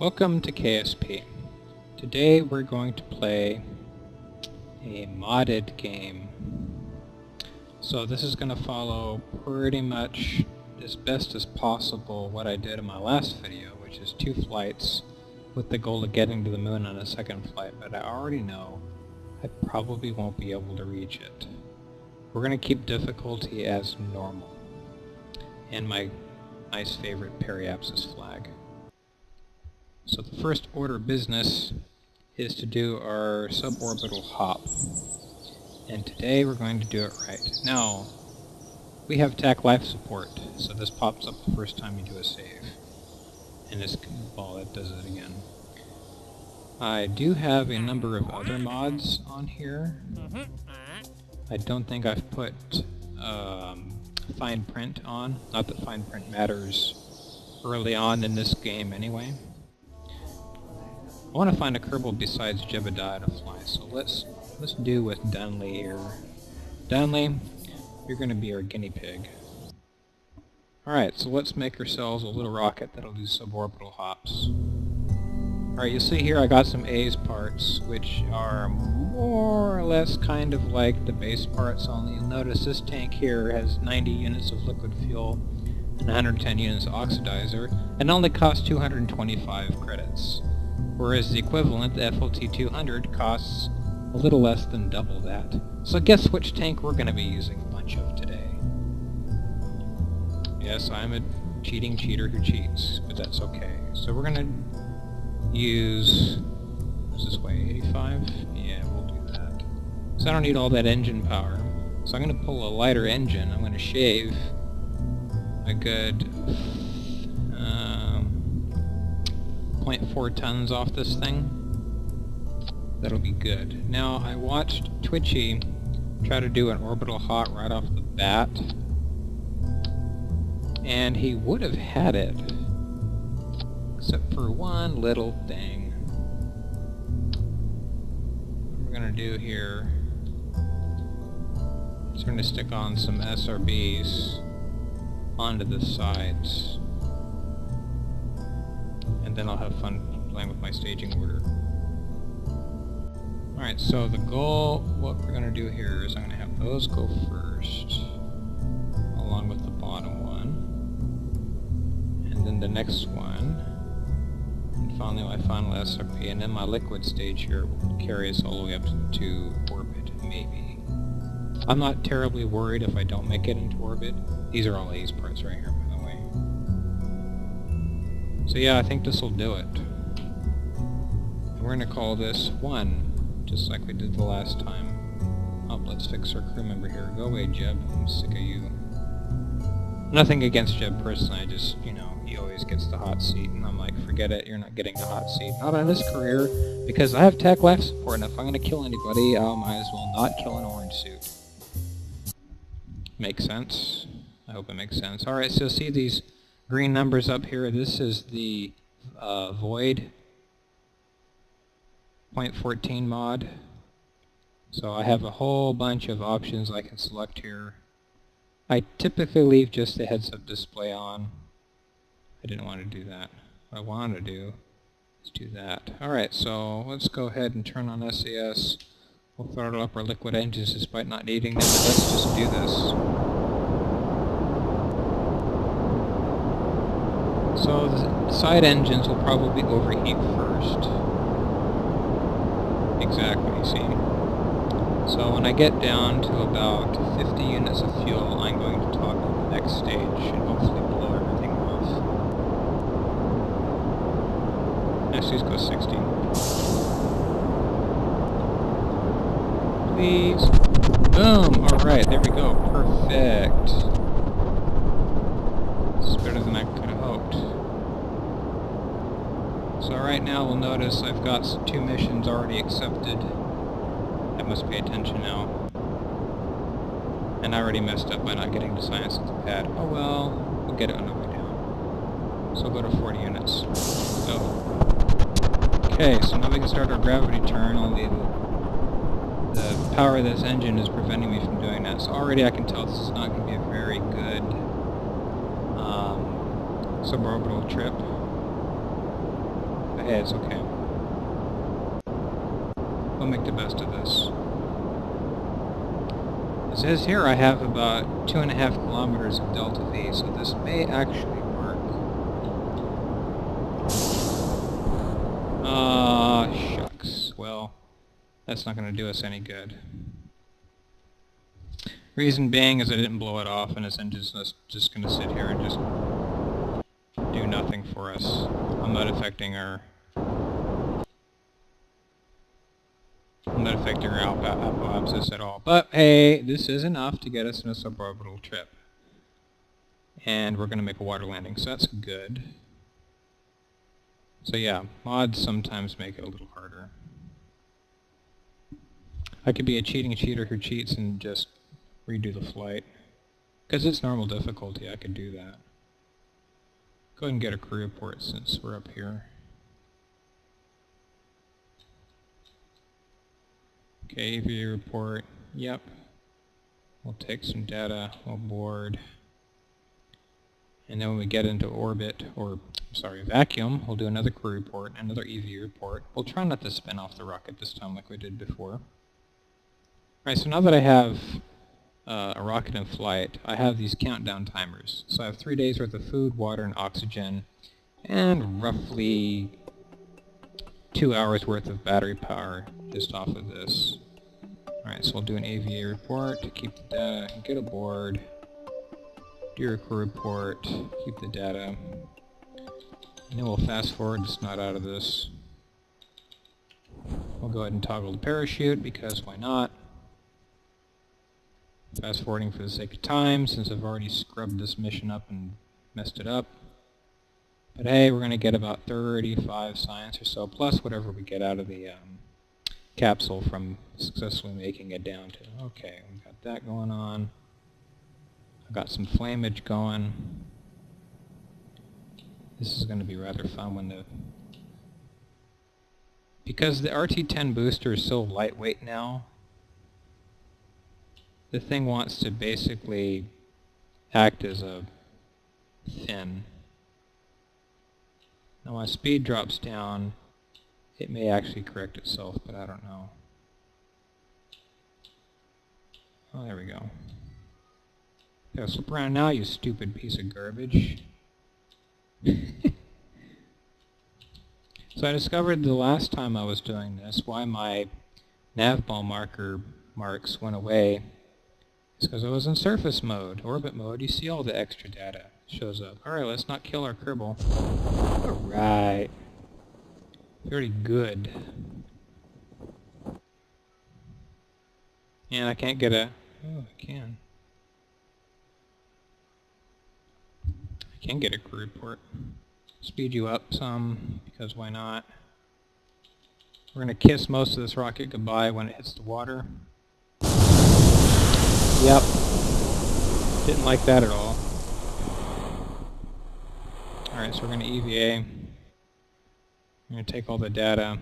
Welcome to KSP. Today we're going to play a modded game. So this is going to follow pretty much as best as possible what I did in my last video, which is 2 flights with the goal of getting to the moon on a second flight, but I already know I probably won't be able to reach it. We're going to keep difficulty as normal, and my nice favorite periapsis flag. So the first order of business is to do our suborbital hop. And today we're going to do it right. Now, we have TAC life support, so this pops up the first time you do a save. And this, well, it does it again. I do have a number of other mods on here. I don't think I've put fine print on. Not that fine print matters early on in this game anyway. I want to find a Kerbal besides Jebediah to fly, so let's do with Dunley here. Dunley, you're going to be our guinea pig. Alright, so let's make ourselves a little rocket that'll do suborbital hops. Alright, you'll see here I got some A's parts, which are more or less kind of like the base parts, only you'll notice this tank here has 90 units of liquid fuel and 110 units of oxidizer, and only costs 225 credits. Whereas the equivalent, the FLT-200, costs a little less than double that. So guess which tank we're going to be using a bunch of today. Yes, I'm a cheating cheater who cheats, but that's okay. So we're going to use... what's this way, 85? Yeah, we'll do that. So I don't need all that engine power. So I'm going to pull a lighter engine. I'm going to shave a good... 0.4 tons off this thing. That'll be good. Now, I watched Twitchy try to do an orbital hop right off the bat, and he would have had it, except for one little thing. What we're gonna do here is we're gonna stick on some SRBs onto the sides. And then I'll have fun playing with my staging order. Alright, so the goal, what we're going to do here is I'm going to have those go first, along with the bottom one, and then the next one, and finally my final SRP, and then my liquid stage here will carry us all the way up to orbit, maybe. I'm not terribly worried if I don't make it into orbit. These are all A's parts right here, by the way. So yeah, I think this will do it. And we're going to call this 1, just like we did the last time. Oh, let's fix our crew member here. Go away, Jeb. I'm sick of you. Nothing against Jeb personally, I just, you know, he always gets the hot seat, and I'm like, forget it, you're not getting the hot seat. Not on this career, because I have TAC life support, and if I'm going to kill anybody, I might as well not kill an orange suit. Makes sense? I hope it makes sense. Alright, so see these green numbers up here? This is the void 0.14 mod. So I have a whole bunch of options I can select here. I typically leave just the heads-up display on. I didn't want to do that. What I want to do is do that. Alright, so let's go ahead and turn on SAS. We'll throttle up our liquid engines despite not needing them, but let's just do this. So the side engines will probably overheat first. Exactly, see? So when I get down to about 50 units of fuel, I'm going to toggle the next stage and hopefully blow everything off. Actually, let's go 60. Please. Boom! Alright, there we go. Perfect. This is better than I could have hoped. So right now we'll notice I've got 2 missions already accepted. I must pay attention now. And I already messed up by not getting to science at the pad. Oh well, we'll get it on the way down. So we'll go to 40 units. Go. Okay, so now we can start our gravity turn, only the power of this engine is preventing me from doing that. So already I can tell this is not going to be a very good suborbital trip. hey, it's okay. We'll make the best of this. It says here I have about 2.5 kilometers of delta V, so this may actually work. Shucks. Well, that's not going to do us any good. Reason being is I didn't blow it off, and this engine's just going to sit here and just do nothing for us. I'm not affecting our apoapsis at all. But hey, this is enough to get us in a suborbital trip. And we're going to make a water landing, so that's good. So yeah, mods sometimes make it a little harder. I could be a cheating cheater who cheats and just redo the flight. Because it's normal difficulty, I could do that. Go ahead and get a crew report since we're up here. Okay, AV report, yep. We'll take some data, we'll board. And then when we get into orbit, or sorry, vacuum, we'll do another crew report, another EV report. We'll try not to spin off the rocket this time like we did before. Alright, so now that I have a rocket in flight, I have these countdown timers. So I have 3 days worth of food, water, and oxygen, and roughly 2 hours worth of battery power just off of this. Alright, so we'll do an AVA report to keep the data, get aboard, do your crew report, keep the data, and then we'll fast forward, just not out of this. We'll go ahead and toggle the parachute, because why not? Fast forwarding for the sake of time, since I've already scrubbed this mission up and messed it up. But hey, we're going to get about 35 science or so, plus whatever we get out of the capsule from successfully making it down to. Okay, we got that going on. I've got some flameage going. This is going to be rather fun when the... Because the RT-10 booster is so lightweight now, the thing wants to basically act as a fin. Now my speed drops down, it may actually correct itself, but I don't know. Oh, there we go. Yeah, slip around now, you stupid piece of garbage. So I discovered the last time I was doing this, why my navball marks went away. It's because I was in surface mode, orbit mode. You see all the extra data shows up. Alright, let's not kill our Kerbal. Alright. Very good. And I can't get a... Oh, I can. I can get a crew report. Speed you up some, because why not? We're going to kiss most of this rocket goodbye when it hits the water. Yep. Didn't like that at all. Alright, so we're going to EVA. We're going to take all the data,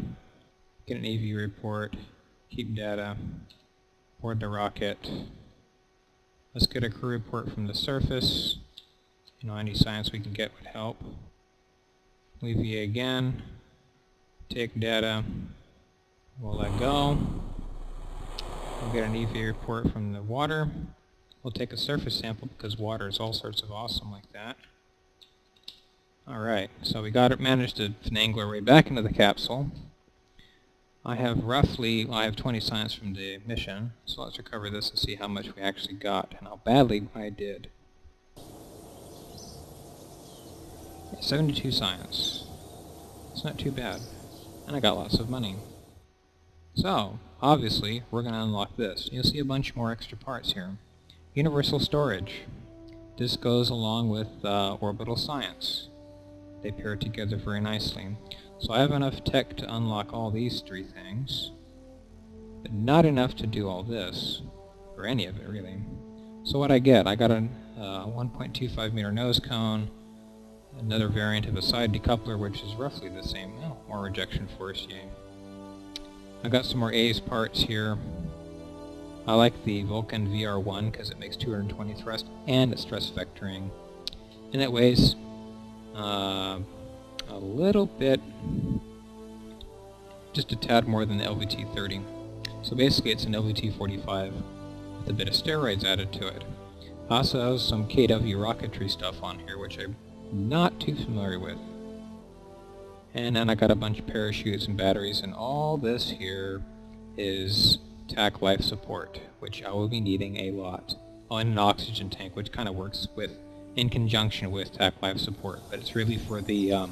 get an EV report, keep data, board the rocket. Let's get a crew report from the surface. You know, any science we can get would help. EVA again, take data, we'll let go. We'll get an EV report from the water. We'll take a surface sample because water is all sorts of awesome like that. Alright, so we managed to finagle our way back into the capsule. I have 20 science from the mission, so let's recover this and see how much we actually got and how badly I did. 72 science. It's not too bad. And I got lots of money. So, obviously, we're going to unlock this. You'll see a bunch more extra parts here. Universal storage. This goes along with Orbital Science. They pair together very nicely. So I have enough tech to unlock all these 3 things, but not enough to do all this, or any of it really. So what I got a 1.25 meter nose cone, another variant of a side decoupler which is roughly the same, more rejection force, yay. I got some more A's parts here. I like the Vulcan VR1 because it makes 220 thrust and it's stress vectoring, and it weighs a little bit just a tad more than the LVT-30. So basically it's an LVT-45 with a bit of steroids added to it. Also has some KW Rocketry stuff on here, which I'm not too familiar with. And then I got a bunch of parachutes and batteries, and all this here is TAC life support, which I will be needing a lot. Oh, and an oxygen tank, which kind of works in conjunction with TAC life support, but it's really for the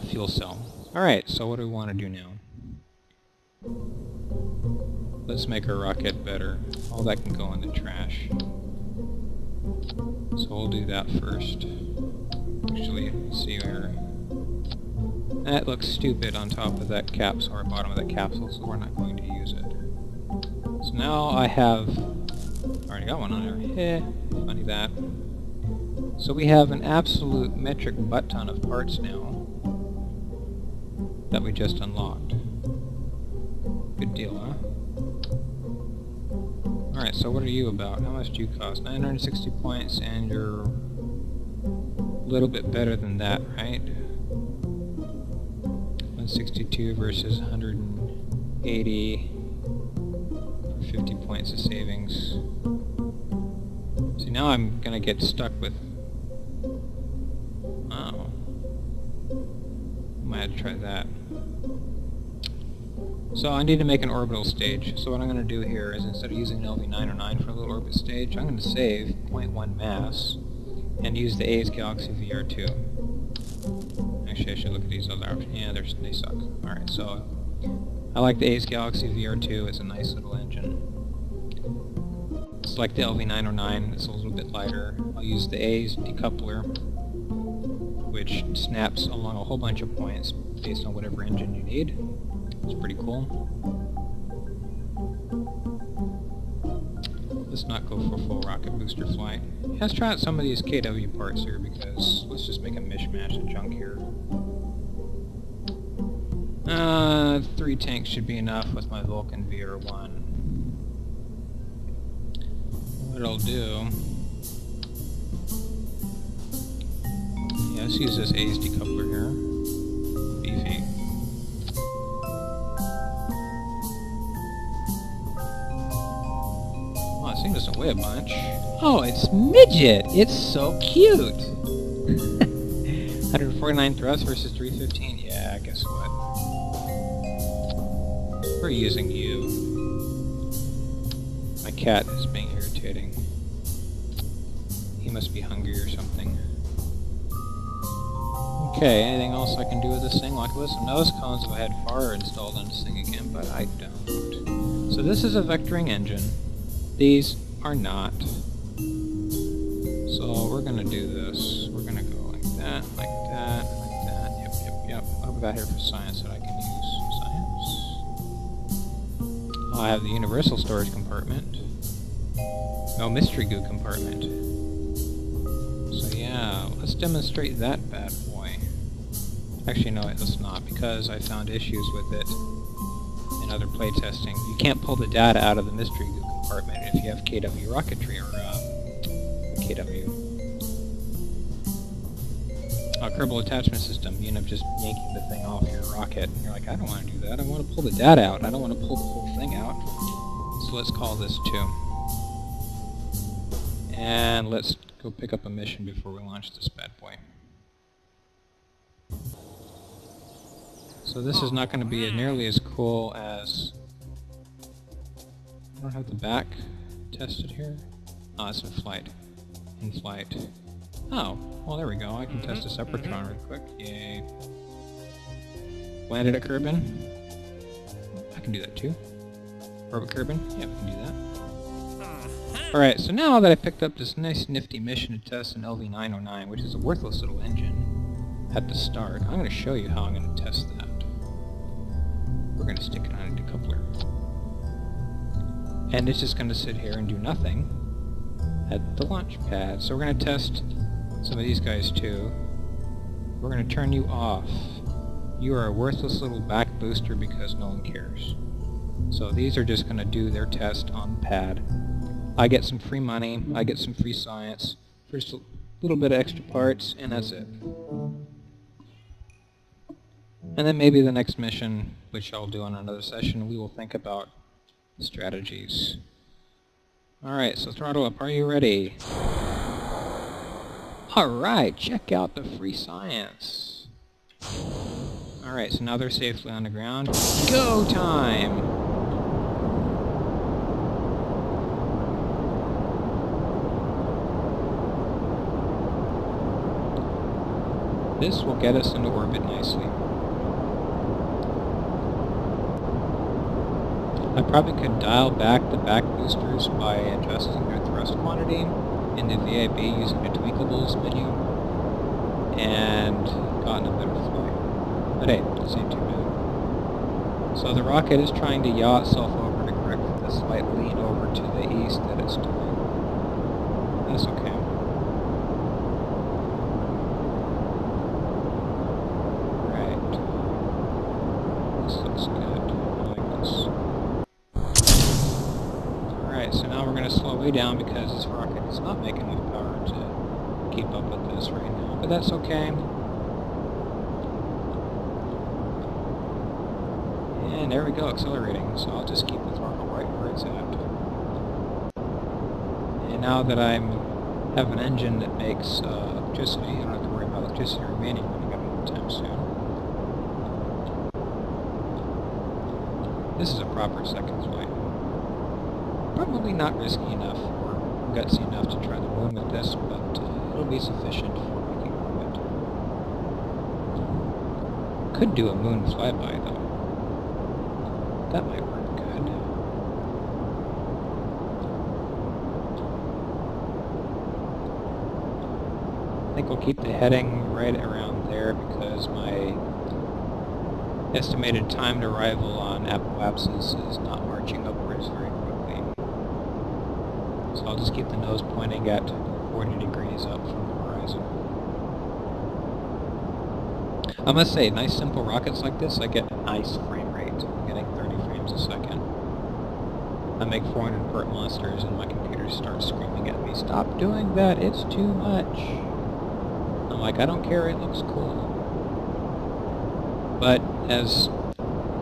fuel cell. Alright, so what do we want to do now? Let's make our rocket better. All that can go in the trash. So we'll do that first. Actually, see where... That looks stupid on top of that capsule, or bottom of that capsule, so we're not going to use it. So now I have... already got one on there. Funny that. So we have an absolute metric butt ton of parts now that we just unlocked. Good deal, huh? Alright, so what are you about? How much do you cost? 960 points, and you're a little bit better than that, right? 162 versus 180 for 50 points of savings. See, now I'm gonna get stuck with... oh. I might have to try that. So I need to make an orbital stage. So what I'm going to do here is, instead of using an LV-909 for a little orbit stage, I'm going to save 0.1 mass and use the A's Galaxy VR2. Actually, I should look at these other options. Yeah, they suck. Alright, so I like the A's Galaxy VR2. It's a nice little engine. It's like the LV-909. It's a little bit lighter. I'll use the A's decoupler, which snaps along a whole bunch of points based on whatever engine you need. It's pretty cool. Let's not go for full rocket booster flight. Let's try out some of these KW parts here, because let's just make a mishmash of junk here. 3 tanks should be enough with my Vulcan VR1. What I'll do... yeah, let's use this A's decoupler here. Beefy. Oh, this thing doesn't weigh a bunch. Oh, it's Midget! It's so cute! 149 thrust versus 315. Yeah, guess what? We're using you. My cat is being irritating. He must be hungry or something. Okay, anything else I can do with this thing? Like, with some nose cones if I had fire installed on this thing again, but I don't. So this is a vectoring engine. These are not. So we're gonna do this. We're gonna go like that, like that, like that. Yep. What have I got here for science that I can use? Science. Oh, I have the universal storage compartment. No, mystery goo compartment. So yeah, let's demonstrate that bad boy. Actually, no, let's not, because I found issues with it in other playtesting. You can't pull the data out of the mystery goo compartment if you have KW Rocketry or KW. Kerbal attachment system. You end up just yanking the thing off your rocket, and you're like, I don't want to do that. I want to pull the data out. I don't want to pull the whole thing out. So let's call this 2. And let's go pick up a mission before we launch this bad boy. So this is not going to be nearly as cool as... I don't have the back tested here. Oh, it's in flight. In flight. Oh, well there we go. I can test a Sepratron real quick. Yay. Landed at Kerbin. I can do that too. Orbit Kerbin. Yeah, we can do that. Alright, so now that I picked up this nice nifty mission to test an LV-909, which is a worthless little engine at the start, I'm going to show you how I'm going to test that. We're going to stick it on a decoupler. And it's just going to sit here and do nothing at the launch pad. So we're going to test some of these guys too. We're going to turn you off. You are a worthless little back booster because no one cares. So these are just going to do their test on the pad. I get some free money, I get some free science, first a little bit of extra parts, and that's it. And then maybe the next mission, which I'll do on another session, we will think about strategies. Alright, so throttle up. Are you ready? Alright, check out the free science. Alright, so now they're safely on the ground. Go time! This will get us into orbit nicely. I probably could dial back the back boosters by adjusting their thrust quantity in the VIB using the tweakables menu and gotten a better flight. But hey, this ain't too bad. So the rocket is trying to yaw itself over to correct the slight lean over to the east that it's doing. That's okay. Right. This looks good. I like this. Alright, so now we're going to slow way down because this rocket is not making enough power to keep up with this right now, but that's okay. And there we go, accelerating, so I'll just keep the throttle right where it's at. And now that I have an engine that makes electricity, I don't have to worry about electricity remaining running out anytime soon. This is a proper second flight. Probably not risky enough or gutsy enough to try the moon with this, but it'll be sufficient for making orbit. Could do a moon flyby though. That might work good. I think we'll keep the heading right around there because my estimated time to arrival on apoapsis is not marching upwards very quickly. So I'll just keep the nose pointing at 40 degrees up from the horizon. I must say, nice simple rockets like this, I get a nice frame rate. I'm getting 30 frames a second. I make 400 pert monsters and my computer starts screaming at me, "Stop doing that, it's too much." I'm like, I don't care, it looks cool. But as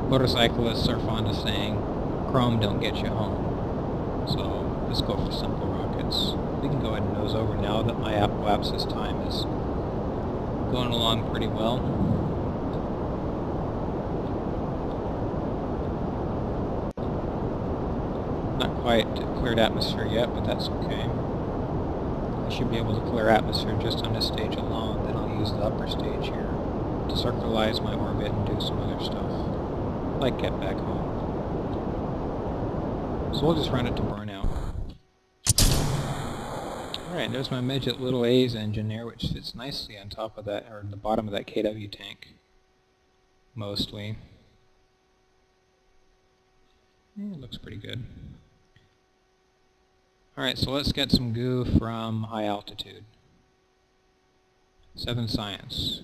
motorcyclists are fond of saying, Chrome don't get you home. So let's go for simple rockets. We can go ahead and nose over now that my apoapsis time is going along pretty well. Not quite cleared atmosphere yet, but that's okay. I should be able to clear atmosphere just on this stage alone, then I'll use the upper stage here to circularize my orbit and do some other stuff, like get back home. So we'll just run it to burnout. Alright, there's my midget little A's engine there, which fits nicely on top of that, or the bottom of that KW tank. Mostly. Yeah, it looks pretty good. Alright, so let's get some goo from high altitude. 7 science.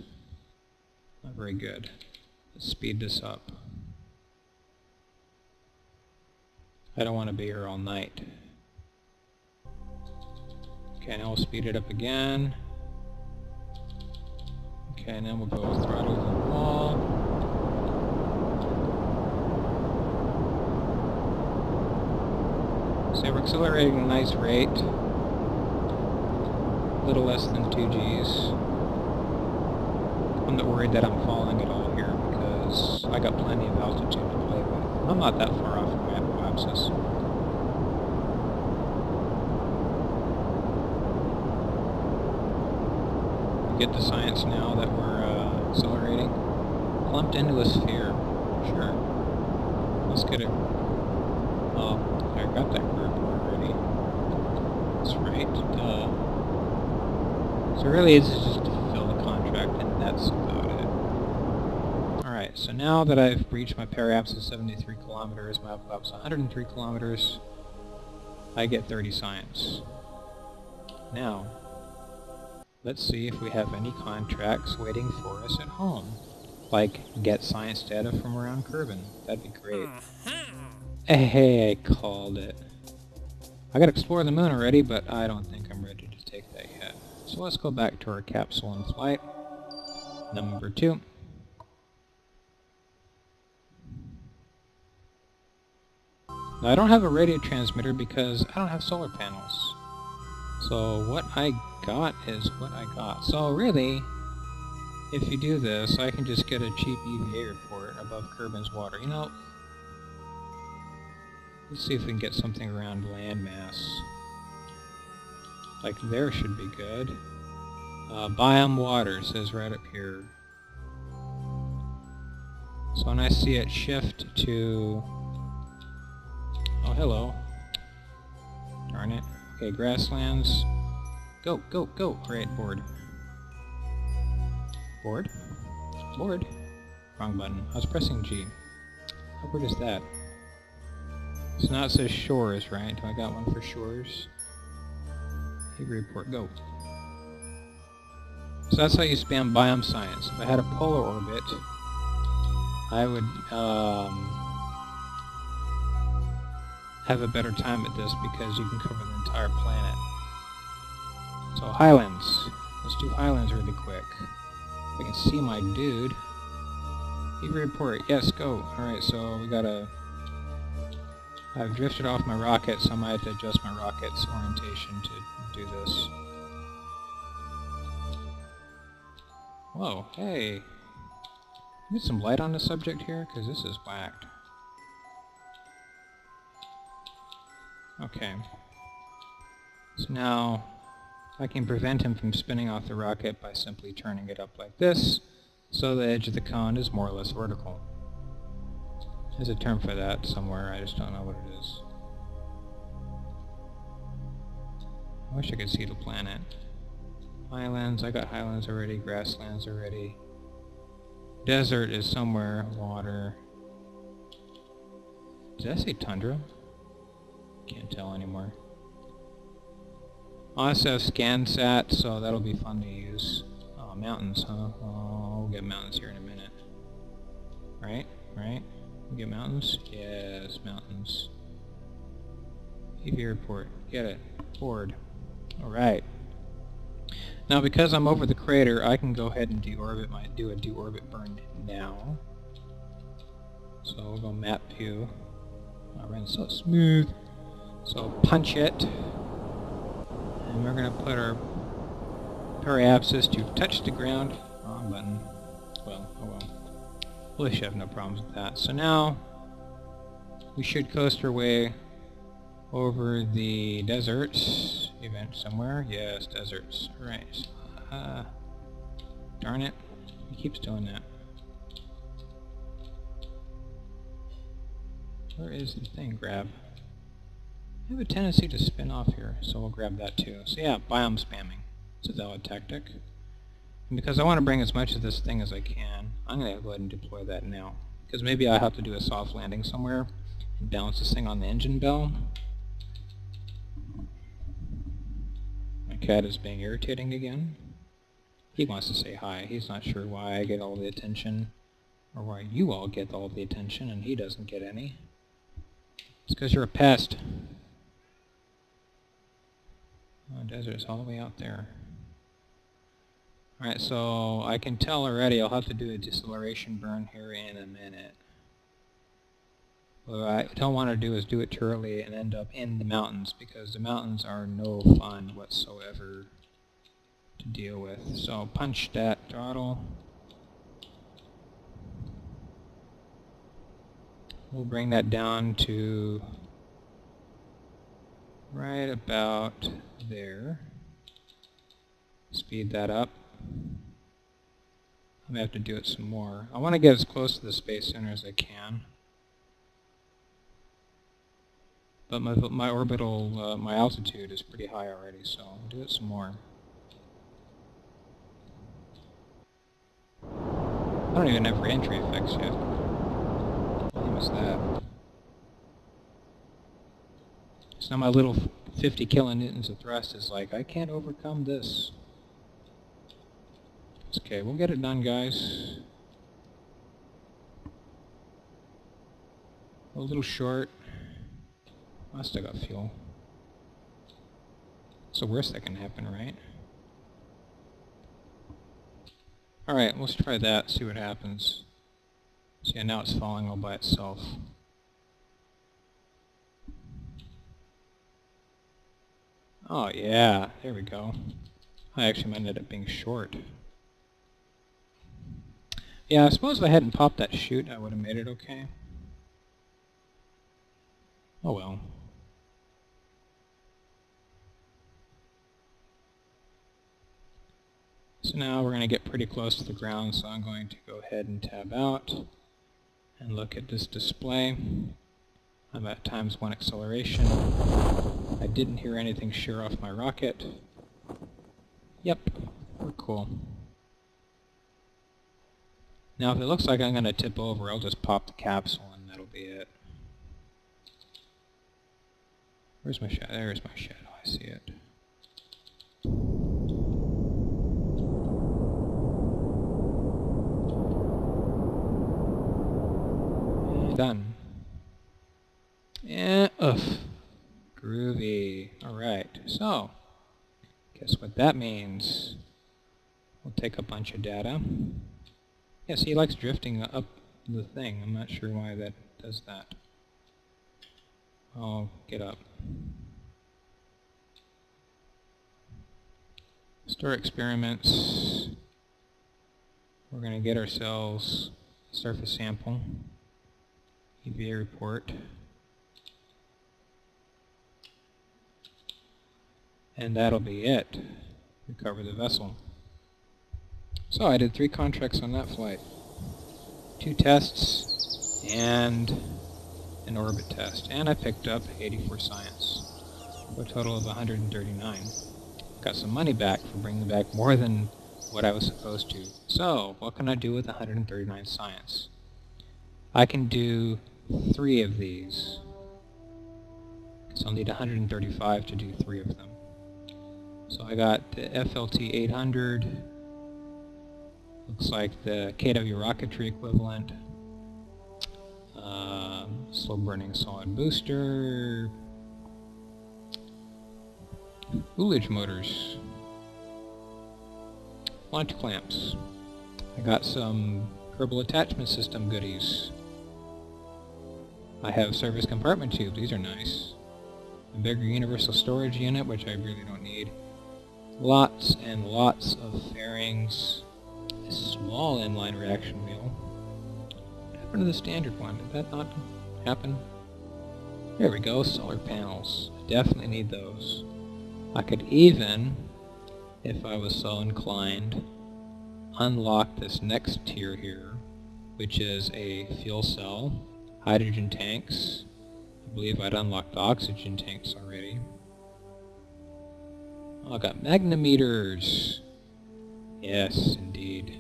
Not very good. Let's speed this up. I don't want to be here all night. Okay, now we'll speed it up again. Okay, and then we'll go throttle to the wall. So we're accelerating at a nice rate. A little less than 2 Gs. I'm not worried that I'm falling at all here because I got plenty of altitude to play with. I'm not that far off from my apoapsis. Get the science now that we're accelerating. Clumped into a sphere. Sure. Let's get it. Oh, I got that group already. That's right. Duh. So really it's just to fulfill the contract and that's about it. Alright, so now that I've reached my periapsis 73 kilometers, my apoapsis 103 kilometers, I get 30 science. Now, let's see if we have any contracts waiting for us at home. Like, get science data from around Kerbin. That'd be great. Hey, I called it. I gotta explore the moon already, but I don't think I'm ready to take that yet. So let's go back to our capsule in flight. Number 2. Now, I don't have a radio transmitter because I don't have solar panels. So what I got is what I got. So really, if you do this, I can just get a cheap EVA report above Kerbin's water. You know, let's see if we can get something around landmass. Like there should be good. Biome water says right up here. So when I see it shift to... Oh, hello. Darn it. Okay, grasslands. Go, go, go. Alright, board. Board? Board? Wrong button. I was pressing G. How weird is that? So now it says shores, right? Do I got one for shores? Hey, report, go. So that's how you spam biome science. If I had a polar orbit, I would have a better time at this because you can cover the entire planet. So highlands. Let's do highlands really quick. I can see my dude. Give a report. Yes, go. Alright, so we gotta... I've drifted off my rocket, so I might have to adjust my rocket's orientation to do this. Whoa, hey. Need some light on the subject here, because this is whacked. Okay. So now, I can prevent him from spinning off the rocket by simply turning it up like this, so the edge of the cone is more or less vertical. There's a term for that somewhere, I just don't know what it is. I wish I could see the planet. Highlands, I got highlands already, grasslands already. Desert is somewhere, water. Did I say tundra? Can't tell anymore. I also have ScanSat, so that'll be fun to use. Oh, mountains, huh? Oh, we'll get mountains here in a minute. Right? Right? We get mountains? Yes, mountains. EV report. Get it. Board. Alright. Now because I'm over the crater, I can go ahead and do a deorbit burn now. So we'll go map view. I ran so smooth. So punch it. And we're going to put our periapsis to touch the ground. Wrong button. Well, oh well. We should have no problems with that. So now we should coast our way over the deserts. Event somewhere. Yes, deserts. Alright. Darn it. He keeps doing that. Where is the thing? Grab. I have a tendency to spin off here, so we'll grab that too. So yeah, biome spamming. It's a valid tactic. And because I want to bring as much of this thing as I can, I'm going to go ahead and deploy that now. Because maybe I have to do a soft landing somewhere and balance this thing on the engine bell. My cat is being irritating again. He wants to say hi. He's not sure why I get all the attention, or why you all get all the attention and he doesn't get any. It's because you're a pest. Oh, desert's all the way out there. Alright, so I can tell already I'll have to do a deceleration burn here in a minute. What I don't want to do is do it too early and end up in the mountains, because the mountains are no fun whatsoever to deal with. So punch that throttle. We'll bring that down to right about there. Speed that up. I may have to do it some more. I want to get as close to the space center as I can. But my orbital, my altitude is pretty high already, so I'll do it some more. I don't even have re-entry effects yet. What lame is that? So now my little 50 kilonewtons of thrust is like, I can't overcome this. Okay, we'll get it done, guys. A little short. I still got fuel. It's the worst that can happen, right? Alright, let's try that, see what happens. See, now it's falling all by itself. Oh yeah, there we go. I actually ended up being short. Yeah, I suppose if I hadn't popped that chute, I would have made it okay. Oh well. So now we're going to get pretty close to the ground, so I'm going to go ahead and tab out and look at this display. I'm at ×1 acceleration. I didn't hear anything shear off my rocket. Yep, we're cool. Now if it looks like I'm going to tip over, I'll just pop the capsule and that'll be it. Where's my shadow? There's my shadow, I see it. And done. Yeah, groovy. Alright, so, guess what that means? We'll take a bunch of data. Yes, he likes drifting up the thing. I'm not sure why that does that. Oh, get up. Store experiments. We're going to get ourselves a surface sample. EVA report. And that'll be it. Recover the vessel. So I did 3 contracts on that flight. 2 tests and an orbit test. And I picked up 84 science for a total of 139. Got some money back for bringing back more than what I was supposed to. So, what can I do with 139 science? I can do 3 of these. So I'll need 135 to do 3 of them. So I got the FLT 800. Looks like the KW Rocketry equivalent. Slow burning solid booster. Ullage motors. Launch clamps. I got some Kerbal attachment system goodies. I have service compartment tubes. These are nice. A bigger universal storage unit, which I really don't need. Lots and lots of fairings. A small inline reaction wheel. What happened to the standard one? Did that not happen? There we go, solar panels. I definitely need those. I could even, if I was so inclined, unlock this next tier here, which is a fuel cell, hydrogen tanks. I believe I'd unlocked the oxygen tanks already. Oh, I got magnemeters. Yes, indeed.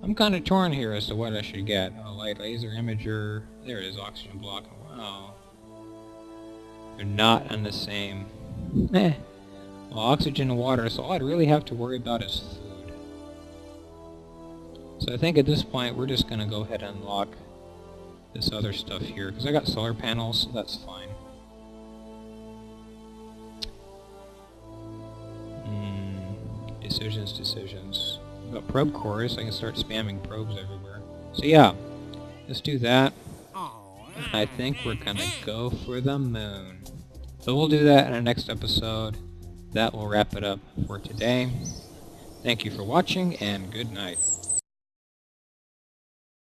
I'm kind of torn here as to what I should get. Oh, light laser imager. There it is, oxygen block. Wow. They're not on the same. Well, oxygen and water, so all I'd really have to worry about is food. So I think at this point we're just going to go ahead and unlock this other stuff here, because I got solar panels, so that's fine. Decisions. I've got probe cores, I can start spamming probes everywhere. So yeah, let's do that. I think we're gonna go for the moon. So we'll do that in our next episode. That will wrap it up for today. Thank you for watching, and good night.